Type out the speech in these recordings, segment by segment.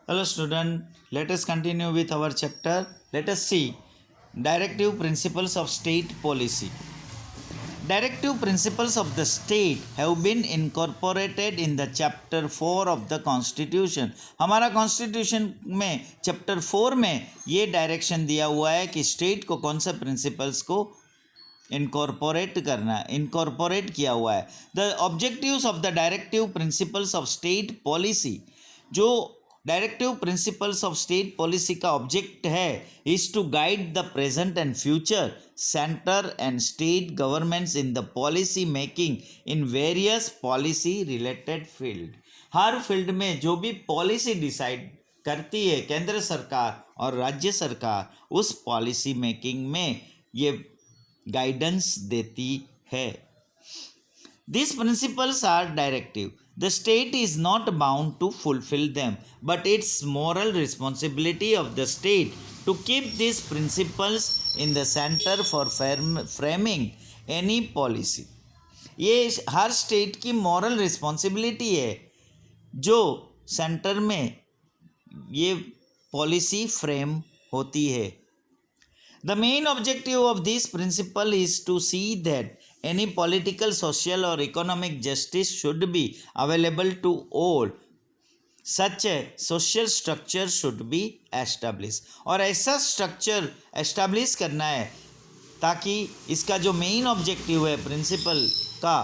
Hello student, let us continue with our chapter. Let us see directive principles of state policy. Directive principles of the state have been incorporated in the chapter 4 of the constitution. हमारा constitution में chapter 4 में ये direction दिया हुआ है कि state को कौन से प्रिंसिपल्स को इनकॉर्पोरेट करना इनकॉर्पोरेट किया हुआ है. The objectives of the directive principles of state policy, जो directive principles of state policy का ऑब्जेक्ट है, is to guide the present and future centre and state governments in the policy making in various policy related field. हर field में जो भी policy decide करती है केंद्र सरकार और राज्य सरकार, उस पॉलिसी मेकिंग में ये गाइडेंस देती है. These principles are directive. The state is not bound to fulfill them, but it's moral responsibility of the state to keep these principles in the center for framing any policy. ये हर state की moral responsibility है जो centre में ये policy frame होती है. The main objective of this principle is to see that any political, social or economic justice should be available to all. Such a social structure should be established. और ऐसा structure establish करना है ताकि इसका जो main objective है principal का,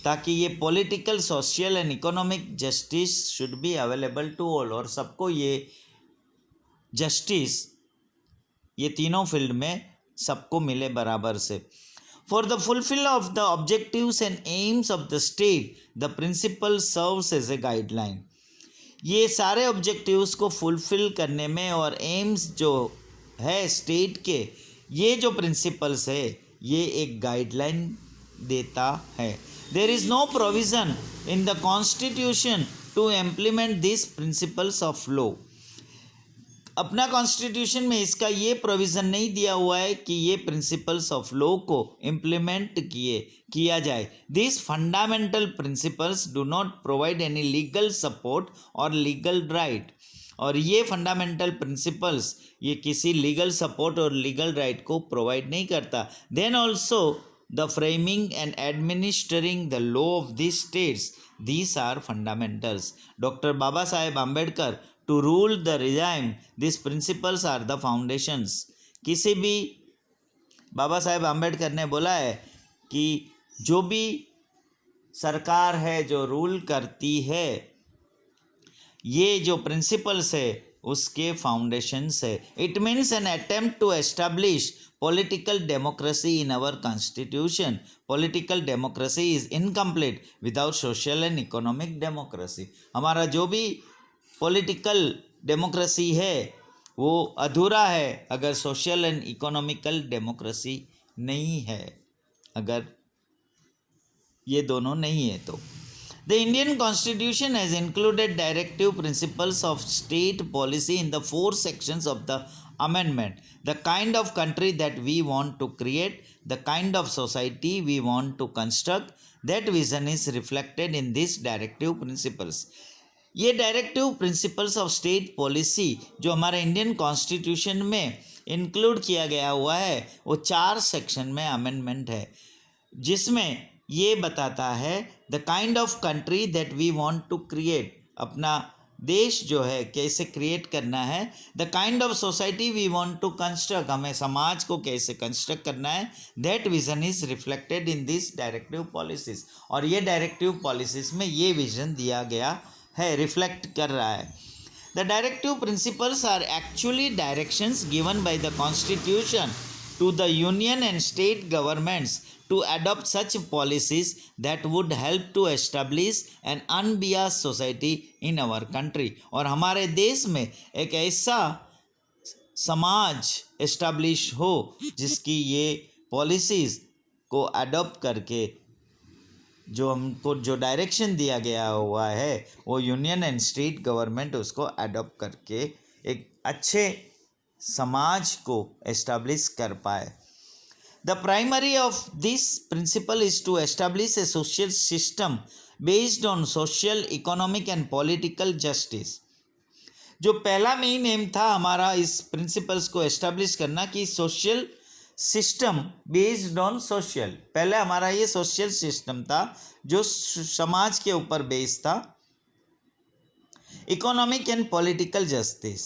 ताकि ये political, social and economic justice should be available to all, और सबको ये जस्टिस ये तीनों फील्ड में सबको मिले बराबर से. For the fulfill of the objectives and aims of the state the principle serves as a guideline. ये सारे ऑब्जेक्टिव्स को फुलफिल करने में और एम्स जो है स्टेट के, ये जो प्रिंसिपल्स है ये एक गाइडलाइन देता है. There is no provision in the constitution to implement this principles of law. अपना कॉन्स्टिट्यूशन में इसका ये प्रोविज़न नहीं दिया हुआ है कि ये प्रिंसिपल्स ऑफ लॉ को इम्प्लीमेंट किया जाए. This fundamental principles do not provide any legal support और लीगल राइट. और ये फंडामेंटल प्रिंसिपल्स ये किसी लीगल सपोर्ट और लीगल राइट को प्रोवाइड नहीं करता. Then also the framing and administering the law of this states, these are fundamentals. Doctor Baba Saheb Ambedkar, to rule the regime this principles are the foundations. किसी भी बाबा साहेब आम्बेडकर ने बोला है कि जो भी सरकार है जो रूल करती है, ये जो प्रिंसिपल्स है उसके फाउंडेशंस है. It means an attempt to establish political democracy in our constitution. Political democracy is incomplete without social and economic democracy. हमारा जो भी पॉलिटिकल डेमोक्रेसी है वो अधूरा है अगर सोशल एंड इकोनॉमिकल डेमोक्रेसी नहीं है, अगर ये दोनों नहीं है तो. The Indian Constitution has included directive principles of state policy in the 4 sections of the amendment. The kind of country that we want to create, the kind of society we want to construct, that vision is reflected in these directive principles. ये directive principles of state policy जो हमारे Indian constitution में include किया गया हुआ है वो 4 section में अमेंडमेंट है, जिसमें ये बताता है the kind of country that we want to create, अपना देश जो है कैसे क्रिएट करना है. The kind of society we want to construct, हमें समाज को कैसे कंस्ट्रक्ट करना है. That vision is reflected in this directive policies. और ये डायरेक्टिव पॉलिसीज में ये विजन दिया गया है, रिफ्लेक्ट कर रहा है. The directive principles are actually directions given by the constitution to the union and state governments to adopt such policies that would help to establish an unbiased society in our country. और हमारे देश में एक ऐसा समाज establish हो जिसकी ये पॉलिसीज़ को अडॉप्ट करके जो हमको जो डायरेक्शन दिया गया हुआ है वो यूनियन एंड स्टेट गवर्नमेंट उसको अडॉप्ट करके एक अच्छे समाज को एस्टैब्लिश कर पाए. The primary of this principle is to establish a social system based on social, economic and political justice. जो पहला मेन एम था हमारा इस प्रिंसिपल्स को एस्टेब्लिश करना कि social system based on social, पहले हमारा ये सोशल सिस्टम था जो समाज के ऊपर बेस्ड था, economic and political justice.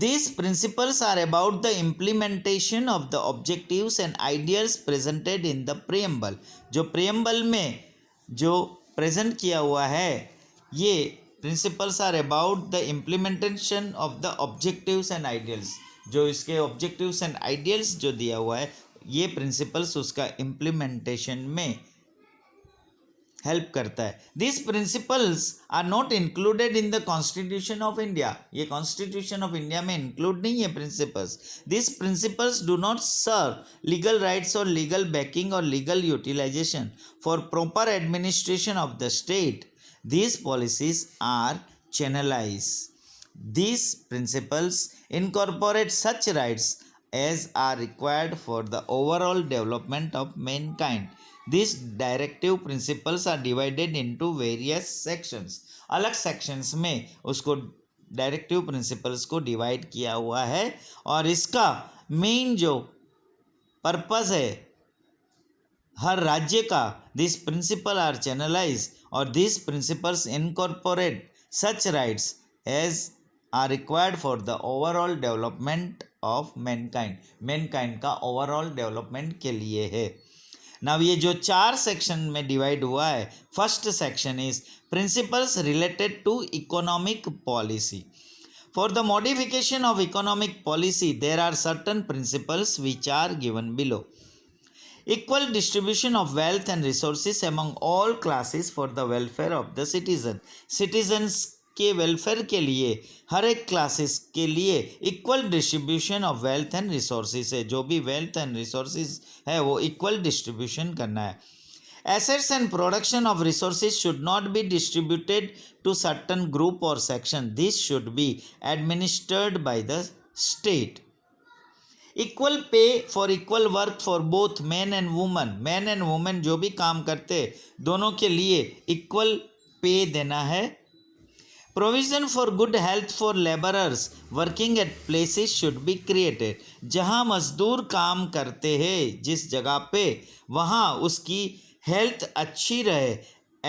These principles are about the implementation of the objectives and ideals presented in the preamble. जो preamble में जो present किया हुआ है, ये principles are about the implementation of the objectives and ideals. जो इसके objectives and ideals जो दिया हुआ है, ये principles उसका implementation में हेल्प करता है. This principles are not included in the constitution of India. ये कॉन्स्टिट्यूशन ऑफ इंडिया में इंक्लूड नहीं है principles. This principles do not serve legal rights और लीगल बैकिंग और legal utilization for proper administration of the state. These policies are channelized. These principles incorporate such rights as are required for the overall development of mankind. These directive principles are divided into various sections. अलग sections में उसको directive principles को divide किया हुआ है और इसका main जो पर्पस है हर राज्य का, दिस प्रिंसिपल आर चैनलाइज और this principles incorporate such rights as are required for the overall development of mankind. Mankind का ओवरऑल डेवलपमेंट के लिए है. नाउ ये जो 4 सेक्शन में डिवाइड हुआ है, first section is principles related to economic policy. For the modification of economic policy there are certain principles which are given below. Equal distribution of wealth and resources among all classes for the welfare of the citizen. Citizens के welfare के लिए हर एक classes के लिए equal distribution of wealth and resources है. जो भी wealth and resources है वो इक्वल डिस्ट्रीब्यूशन करना है. Assets and production of resources should not be distributed to certain group or section. This should be administered by the state. Equal pay for equal work for both man and woman. Man and women जो भी काम करते दोनों के लिए equal pay देना है. Provision for good health for labourers working at places should be created. जहाँ मजदूर काम करते हैं जिस जगह पे, वहाँ उसकी हेल्थ अच्छी रहे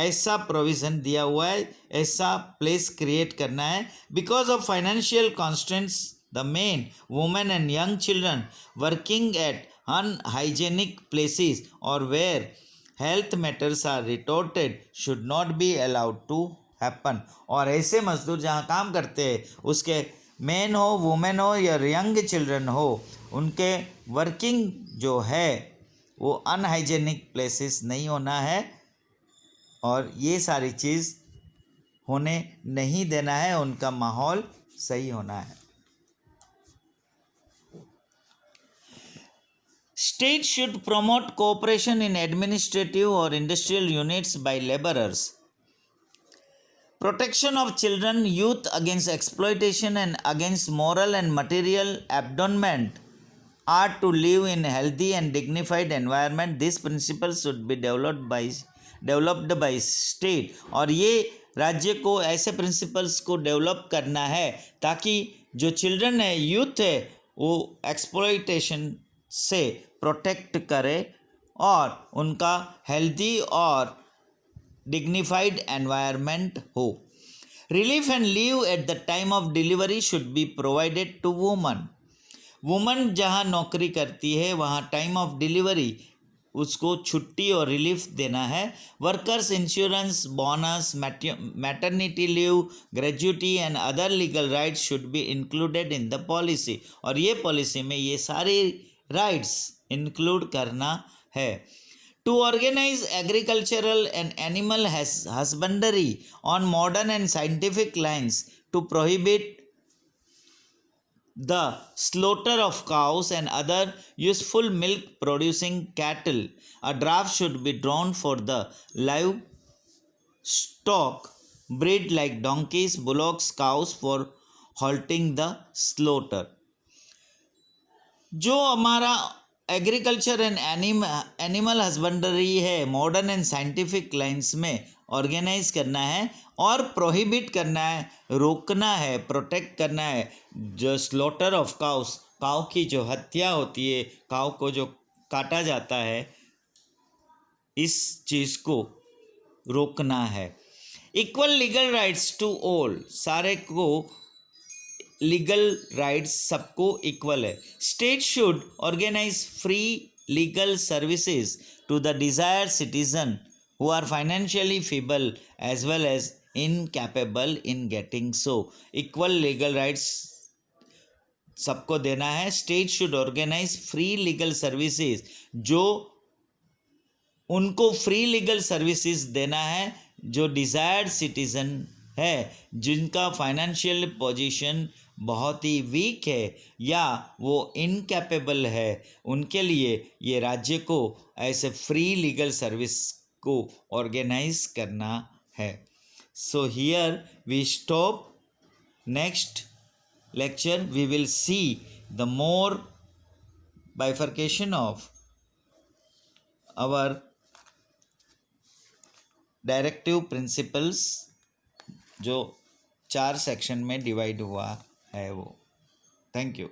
ऐसा प्रोविज़न दिया हुआ है, ऐसा प्लेस क्रिएट करना है. Because of financial constants the men, women and young children working at unhygienic places or where health matters are retorted should not be allowed to happen. और ऐसे मजदूर जहाँ काम करते हैं उसके मेन हो, वुमेन हो या यंग चिल्ड्रन हो, उनके वर्किंग जो है वो अनहाइजेनिक प्लेसेस नहीं होना है और ये सारी चीज़ होने नहीं देना है. उनका माहौल सही होना है. State should promote cooperation in administrative or industrial units by laborers. Protection of children, youth against exploitation and against moral and material abandonment are to live in healthy and dignified environment. These principles should be developed by state. और ये राज्य को ऐसे principles को develop करना है ताकि जो चिल्ड्रन है, यूथ है, वो एक्सप्लॉइटेशन से प्रोटेक्ट करे और उनका हेल्दी और डिग्निफाइड एनवायरनमेंट हो. Relief and leave at the time of delivery should be provided to women. Women जहाँ नौकरी करती है वहाँ टाइम ऑफ डिलीवरी उसको छुट्टी और रिलीफ देना है. Workers insurance, bonus, maternity leave, gratuity and other legal rights should be included in the policy. और ये पॉलिसी में ये सारे राइट्स इंक्लूड करना है. To organize agricultural and animal husbandry on modern and scientific lines to prohibit the slaughter of cows and other useful milk producing cattle. A draft should be drawn for the livestock breed like donkeys, bullocks, cows for halting the slaughter. जो हमारा agriculture and animal husbandry है modern and scientific lines में, organise करना है और prohibit करना है, रोकना है, प्रोटेक्ट करना है जो स्लॉटर ऑफ काउस, काव की जो हत्या होती है, काव को जो काटा जाता है, इस चीज़ को रोकना है। Equal legal rights to all, सारे को लीगल राइट्स सबको इक्वल है। State should organize free legal services to the desire citizen who are financially feeble as well as incapable in getting so. Equal legal rights सबको देना है। State should organize free legal services, जो उनको free legal services देना है जो desired citizen है, जिनका फाइनेंशियल पोजीशन बहुत ही वीक है या वो इनकैपेबल है, उनके लिए ये राज्य को ऐसे फ्री लीगल सर्विस को ऑर्गेनाइज करना है। So here we stop. Next lecture we will see the more bifurcation of our directive principles जो 4 सेक्शन में डिवाइड हुआ है वो। Thank you.